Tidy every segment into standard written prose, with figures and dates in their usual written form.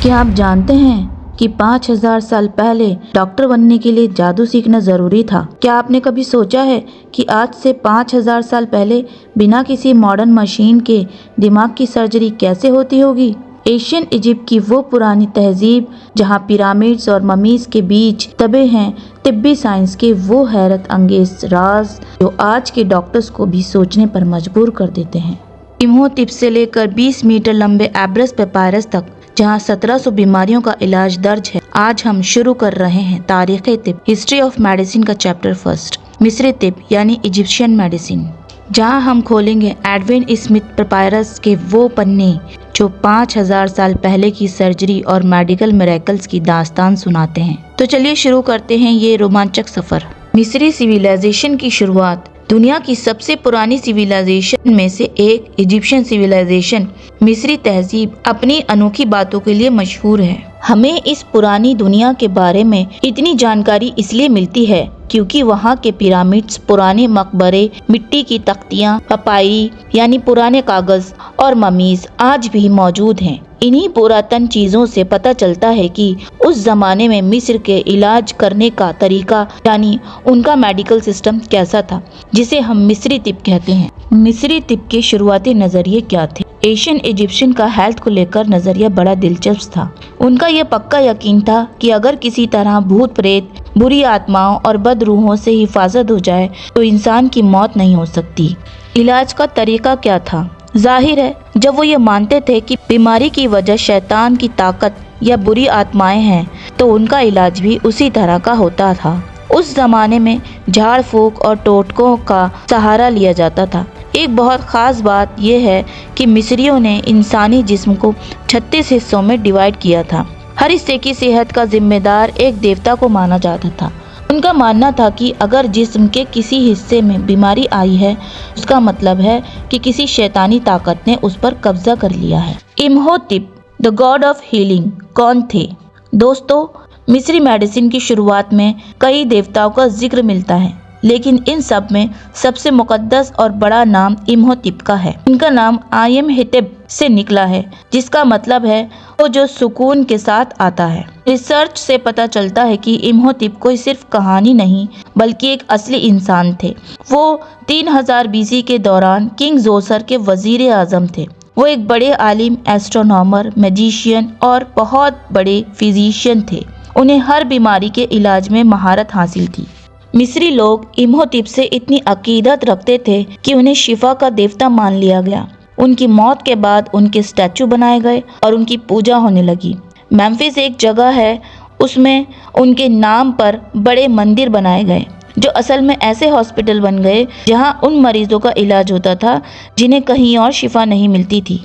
क्या आप जानते हैं कि 5000 साल पहले डॉक्टर बनने के लिए जादू सीखना जरूरी था? क्या आपने कभी सोचा है कि आज से 5000 साल पहले बिना किसी मॉडर्न मशीन के दिमाग की सर्जरी कैसे होती होगी? एशियन इजिप्ट की वो पुरानी तहजीब जहाँ पिरामिड्स और ममीज के बीच दबे हैं तिब्बी साइंस के वो हैरत अंगेज राज जो आज के डॉक्टर्स को भी सोचने पर मजबूर कर देते हैं। इम्होतिप से लेकर 20 मीटर लंबे एब्रस पेपायरस तक जहाँ 1700 बीमारियों का इलाज दर्ज है, आज हम शुरू कर रहे हैं तारीख़ तिब हिस्ट्री ऑफ मेडिसिन का चैप्टर फर्स्ट, मिस्री तिब यानी इजिप्शियन मेडिसिन, जहाँ हम खोलेंगे एडविन स्मिथ पेपायरस के वो पन्ने जो 5000 साल पहले की सर्जरी और मेडिकल मिरेकल्स की दास्तान सुनाते हैं। तो चलिए शुरू करते हैं ये रोमांचक सफर। मिस्री सिविलाइजेशन की शुरुआत। दुनिया की सबसे पुरानी सिविलाइजेशन में से एक इजिप्शियन सिविलाइजेशन मिस्री तहजीब अपनी अनोखी बातों के लिए मशहूर है। हमें इस पुरानी दुनिया के बारे में इतनी जानकारी इसलिए मिलती है क्योंकि वहाँ के पिरामिड्स, पुराने मकबरे, मिट्टी की तख्तियाँ, पपायरी यानी पुराने कागज और ममीज आज भी मौजूद हैं। इन्हीं पुरातन चीजों से पता चलता है कि उस जमाने में मिस्र के इलाज करने का तरीका यानी उनका मेडिकल सिस्टम कैसा था, जिसे हम मिस्री तिब कहते हैं। मिस्री तिब के शुरुआती नजरिए क्या थे? एशियन इजिप्शियन का हेल्थ को लेकर नजरिया बड़ा दिलचस्प था। उनका यह पक्का यकीन था कि अगर किसी तरह भूत प्रेत, बुरी आत्माओं और बदरूहों से हिफाजत हो जाए तो इंसान की मौत नहीं हो सकती। इलाज का तरीका क्या था? जाहिर है जब वो ये मानते थे कि बीमारी की वजह शैतान की ताकत या बुरी आत्माएं हैं तो उनका इलाज भी उसी तरह का होता था। उस जमाने में झाड़ फूक और टोटकों का सहारा लिया जाता था। एक बहुत ख़ास बात यह है कि मिस्रियों ने इंसानी जिस्म को 36 हिस्सों में डिवाइड किया था। हर हिस्से की सेहत का जिम्मेदार एक देवता को माना जाता था। उनका मानना था कि अगर जिस्म के किसी हिस्से में बीमारी आई है उसका मतलब है कि किसी शैतानी ताकत ने उस पर कब्जा कर लिया है। इम्होतिप द गॉड ऑफ हीलिंग कौन थे? दोस्तों, मिस्री मेडिसिन की शुरुआत में कई देवताओं का जिक्र मिलता है, लेकिन इन सब में सबसे मुकद्दस और बड़ा नाम इम्होतिप का है। इनका नाम आयम हिटिब से निकला है, जिसका मतलब है वो जो सुकून के साथ आता है। रिसर्च से पता चलता है कि इम्होतिप कोई सिर्फ कहानी नहीं बल्कि एक असली इंसान थे। वो 3000 BC के दौरान किंग जोसर के वजीर आजम थे। वो एक बड़े आलिम, एस्ट्रोनॉमर, मैजिशियन और बहुत बड़े फिजिशियन थे। उन्हें हर बीमारी के इलाज में महारत हासिल थी। मिस्री लोग इम्होतिप से इतनी अकीदत रखते थे कि उन्हें शिफा का देवता मान लिया गया। उनकी मौत के बाद उनके स्टैचू बनाए गए और उनकी पूजा होने लगी। मेम्फिस एक जगह है, उसमें उनके नाम पर बड़े मंदिर बनाए गए जो असल में ऐसे हॉस्पिटल बन गए जहां उन मरीजों का इलाज होता था जिन्हें कहीं और शिफा नहीं मिलती थी।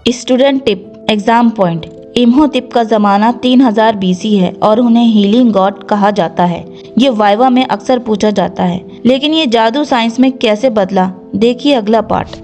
Student tip exam point. Imhotep का ज़माना 3000 BC है और उन्हें हीलिंग गॉड कहा जाता है। ये वाइवा में अक्सर पूछा जाता है, लेकिन ये जादू साइंस में कैसे बदला? देखिए अगला पार्ट।